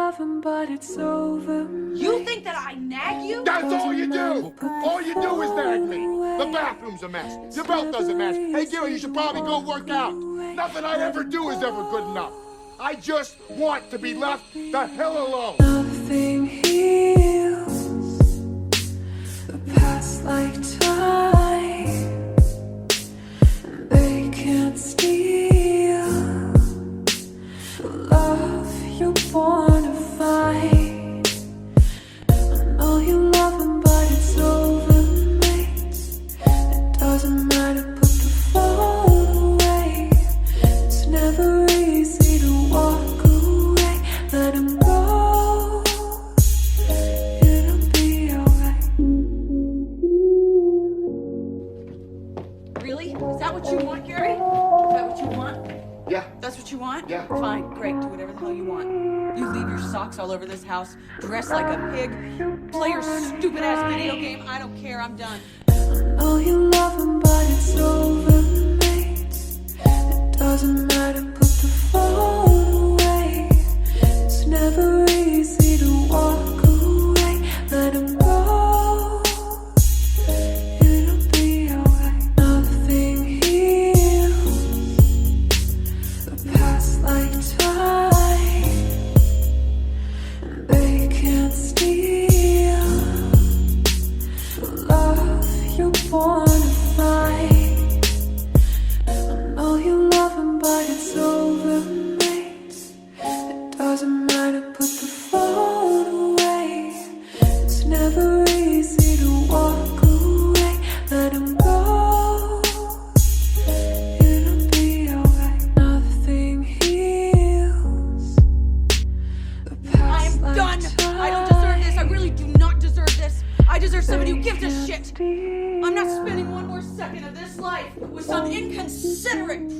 love him, but it's over. You think that I nag you? That's all you do! All you do is nag me. The bathroom's a mess. Your belt doesn't match. Hey, Gary, you should probably go work out. Nothing I ever do is ever good enough. I just want to be left the hell alone. Nothing heals the past like time, and they can't steal the love you're born to fight. I know you love him, but it's over, mate. It doesn't matter, put the phone away. It's never easy to walk away. Let him go. It'll be alright. Really? Is that what you want, Gary? Is that what you want? Yeah. That's what you want? Yeah. Fine, great, do whatever the hell you want. You leave your socks all over this house, dress like a pig, play your stupid ass video game. I don't care, I'm done. I know you love him, but it's over, mate. It doesn't matter, put the phone away. It's never easy to walk away. Let him go. It'll be alright. Nothing heals the past like time, and they can't steal the love you're born to fight. I know you love him, but it's over, mate. It doesn't matter, put the phone away. It's never easy to walk away. Let him go. It'll be alright. Nothing heals the past I'm like done! time. I don't deserve this, I really do not deserve this. I deserve somebody who gives a shit. I'm not spending one more second of this life with some inconsiderate